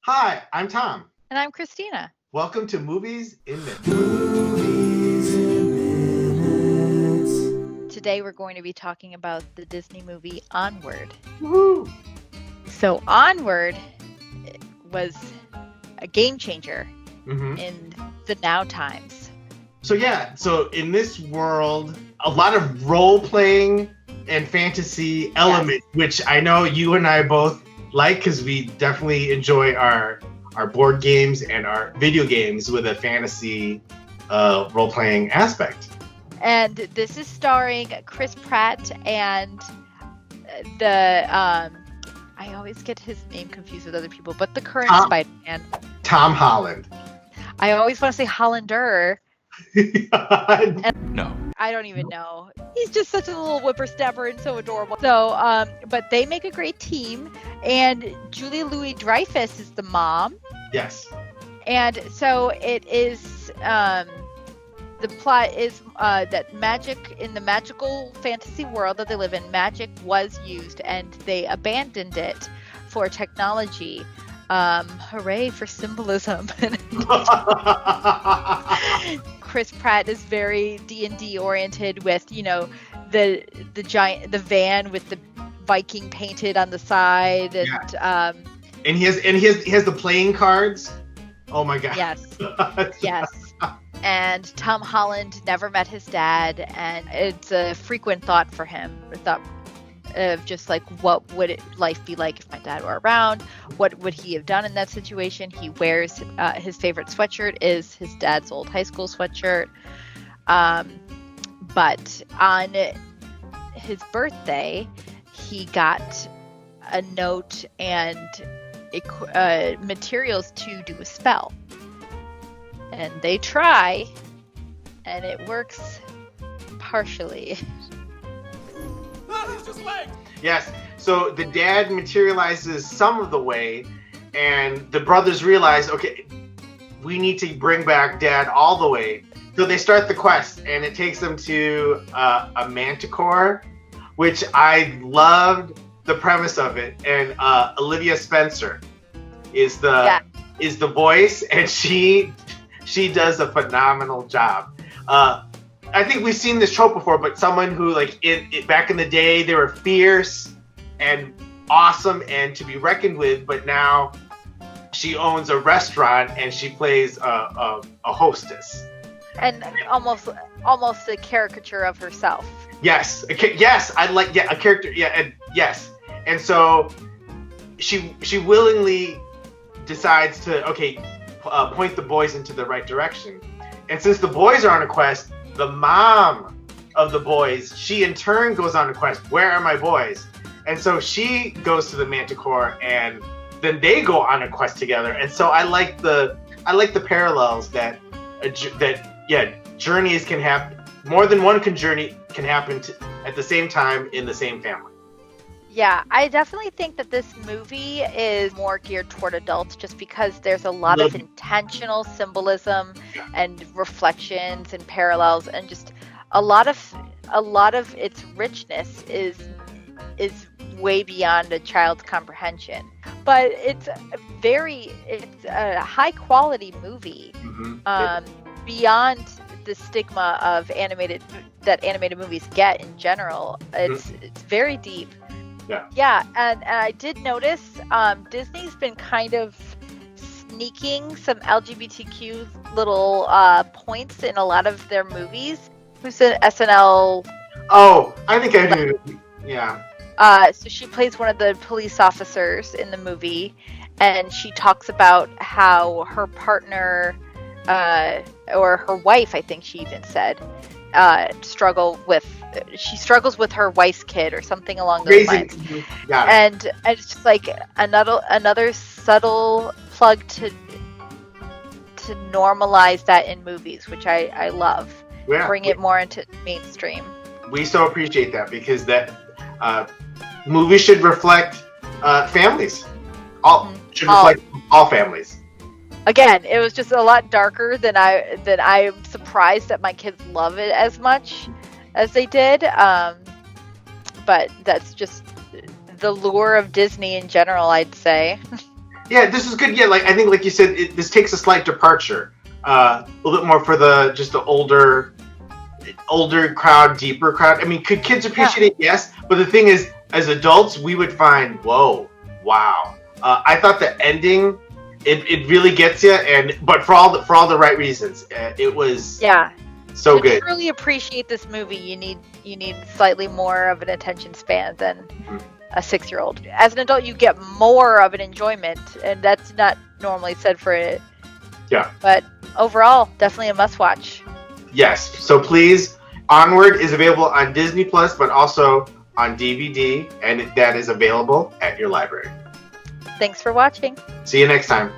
Hi, I'm Tom. And I'm Christina. Welcome to Movies in Minutes. Today we're going to be talking about the Disney movie Onward. Woohoo! So Onward was a game changer in the now times. So in this world, a lot of role-playing and fantasy elements, which I know you and I both like because we definitely enjoy our board games and our video games with a fantasy role-playing aspect. And this is starring Chris Pratt and the I always get his name confused with other people, but the current Spider-Man. Tom Holland. I always want to say Hollander. No. I don't even know. He's just such a little whippersnapper and so adorable. So, but they make a great team, and Julia Louis-Dreyfus is the mom. Yes. And so it is. The plot is that magic in the magical fantasy world that they live in, magic was used, and they abandoned it for technology. Hooray for symbolism! Chris Pratt is very D&D oriented with, the van with the Viking painted on the side, and and he has the playing cards. Oh my god! Yes, yes. And Tom Holland never met his dad, and it's a frequent thought for him. A thought of just like, what would life be like if my dad were around? What would he have done in that situation? He wears his favorite sweatshirt is his dad's old high school sweatshirt. But on his birthday, he got a note and materials to do a spell. And they try, and it works partially. He's just late. Yes. So the dad materializes some of the way, and the brothers realize, okay, we need to bring back dad all the way. So they start the quest, and it takes them to a manticore, which I loved the premise of it. And Olivia Spencer is the voice, and she does a phenomenal job. I think we've seen this trope before, but someone who, like, back in the day, they were fierce and awesome and to be reckoned with, but now she owns a restaurant and she plays a hostess. And almost a caricature of herself. Yes, I like a character. Yes, and so she willingly decides to point the boys into the right direction. And since the boys are on a quest, the mom of the boys, she in turn goes on a quest. Where are my boys? And so she goes to the Manticore, and then they go on a quest together. And so I like the parallels that journeys can happen. More than one journey can happen at the same time in the same family. Yeah, I definitely think that this movie is more geared toward adults just because there's a lot of intentional symbolism and reflections and parallels, and just a lot of its richness is way beyond a child's comprehension. But it's a high quality movie, beyond the stigma of animated movies get in general. It's very deep. Yeah, and I did notice Disney's been kind of sneaking some LGBTQ little points in a lot of their movies. Who's an SNL? Oh, I think I do. Yeah. So she plays one of the police officers in the movie, and she talks about how her partner, or her wife, I think she even said, struggles with her wife's kid or something along those lines. And it's just like another subtle plug to normalize that in movies, which I love. Bring it more into mainstream. We so appreciate that, because that movies should reflect families. Reflect all families. Again, it was just a lot darker than I'm surprised that my kids love it as much as they did. But that's just the lure of Disney in general, I'd say. Yeah, this is good. Yeah, like I think, like you said, this takes a slight departure. A little bit more for the older crowd, deeper crowd. I mean, could kids appreciate it? Yes, but the thing is, as adults, we would find, whoa, wow. I thought the ending, it really gets you, but for all the right reasons. It was so good. To truly appreciate this movie, you need slightly more of an attention span than a 6-year-old. As an adult, you get more of an enjoyment, and that's not normally said for it. Yeah. But overall, definitely a must-watch. Yes. So please, Onward is available on Disney Plus, but also on DVD, and that is available at your library. Thanks for watching. See you next time.